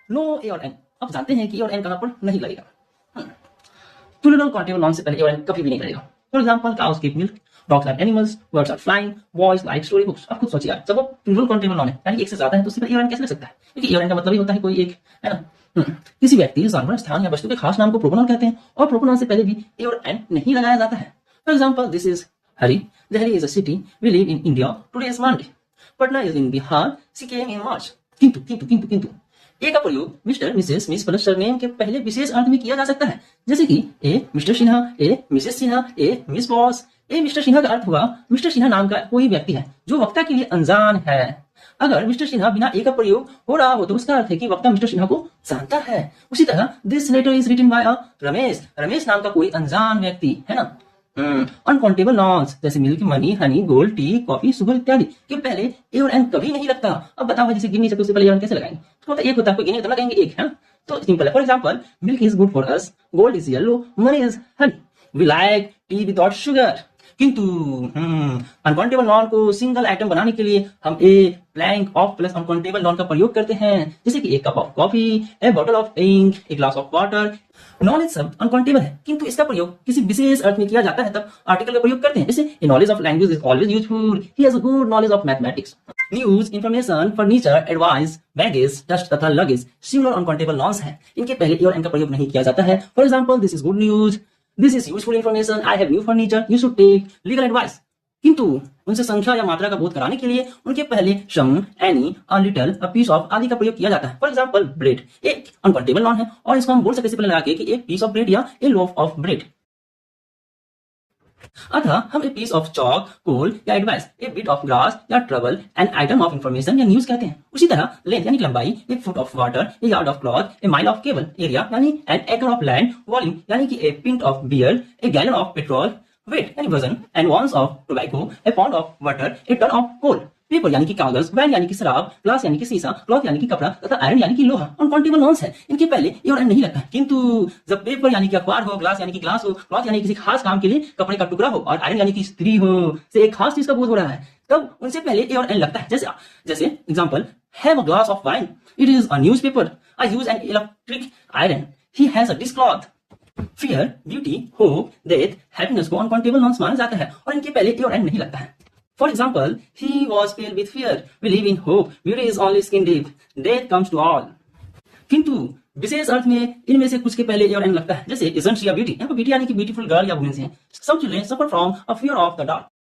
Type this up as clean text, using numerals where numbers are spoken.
No ए और N. अब जानते हैं कि ए और एन कहां पर नहीं लगेगा। प्लूरल काउंटेबल नाउन से पहले ए और एन कभी भी नहीं लगेगा। For example cows give milk, dogs like animals, birds are flying, boys like story books. अब खुद सोचिए यार, जब वो प्लूरल काउंटेबल नाउन है यानी एक से ज्यादा है तो उससे पहले ए और एन कैसे लग सकता है? क्योंकि ए और एन का मतलब ही होता है कोई एक, है ना। किसी व्यक्ति, जानवर, स्थान या वस्तु के खास नाम को प्रोनाउन कहते हैं और प्रोनाउन से पहले भी ए और एन नहीं लगाया जाता है। For example this is Hari, Delhi is a city we live in India, today is Monday, Patna is in Bihar, she came in March। किंतु ए का प्रयोग mister, Mrs, miss plus surname के पहले विशेष अर्थ में किया जा सकता है, जैसे कि ए मिस्टर सिन्हा, ए मिसेस सिन्हा, ए मिस बॉस। ए मिस्टर सिन्हा का अर्थ हुआ मिस्टर सिन्हा नाम का कोई व्यक्ति है जो वक्ता के लिए अनजान है। अगर मिस्टर सिन्हा बिना ए का प्रयोग हो रहा हो तो उसका अर्थ है कि वक्ता मिस्टर सिन्हा को जानता है। उसी तरह this letter is written by a Ramesh, Ramesh नाम का कोई अनजान व्यक्ति, है ना। अनकाउंटेबल नॉन्स जैसे milk, money, Honey, gold, T, coffee, sugar इत्यादि के पहले ए और एन कभी नहीं लगता। अब बताओ जैसे गिनी से उससे पहले ए और एन कैसे लगाएंगे? तो मतलब एक होता है, कोई गिनी तो लगाएंगे एक, है। तो सिंपल है। For example milk is good for us, gold is yellow, money is honey, we like tea without sugar. किंतु अनकाउंटेबल नॉन को सिंगल आइटम बनाने के लिए हम a blank of plus uncountable noun का प्रयोग करते हैं, जैसे कि एक cup of coffee, a bottle of ink, a glass of water. Knowledge शब्द अनकाउंटेबल है किंतु इसका प्रयोग किसी विशेष अर्थ में किया जाता है तब आर्टिकल का प्रयोग करते हैं, जैसे ए knowledge of language is always useful, he has a good knowledge of mathematics. News, information, furniture, advice, baggage, dust तथा लगेज सिमिलर अनकाउंटेबल नॉन्स हैं। इनके पहले ए और एन का प्रयोग नहीं किया जाता है। For example this is good news, this is useful information, I have new furniture, you should take legal advice. किंतु उनसे संख्या या मात्रा का बोध कराने के लिए उनके पहले some, any, a little, a piece of आदि का प्रयोग किया जाता है। फॉर एग्जांपल ब्रेड एक अनकाउंटेबल नॉन है और इसको हम बोल सकते पहले लगा के कि एक पीस ऑफ ब्रेड या ए लोफ ऑफ ब्रेड। अतः हम a piece of chalk, coal या advice, a bit of grass या trouble, an item of information या न्यूज कहते हैं। उसी तरह लेंथ यानी लंबाई, a foot of water, a yard of cloth, a mile of cable, area यानी an acre of land, volume यानी कि a pint of beer, a gallon of petrol, weight यानी वजन, and ounce of tobacco, a pound of water, A ton of coal. Paper यानी कि कागज, wine यानी कि शराब, ग्लास यानी कि शीशा, क्लॉथ यानी कि कपड़ा तथा आयरन यानी कि लोहा अनकाउंटेबल नॉन्स है। इनके पहले ए और एन नहीं लगता। किंतु जब पेपर यानी कि अखबार हो, ग्लास यानी कि ग्लास हो, क्लॉथ यानी किसी खास काम के लिए कपड़े का टुकड़ा हो और आयरन यानी कि स्त्री हो से एक खास चीज का बोध हो रहा है, तब उनसे पहले ए और एन लगता है। जैसे example, have a glass of wine, it is a newspaper, I use an electric iron, he has a dishcloth. Fear, beauty, hope, death, happiness को अनकाउंटेबल नॉन्स माना जाता है और इनके पहले ए और एन नहीं लगता है। For example, he was filled with fear. We live in hope. Beauty is only skin deep. Death comes to all. किंतु विशेष अर्थ में इनमें से कुछ के पहले ए और एन लगता है, जैसे isn't she a beauty? यहाँ पर beauty यानी कि ब्यूटीफुल गर्ल या वुमेन से। Some children suffer from a fear of the dark.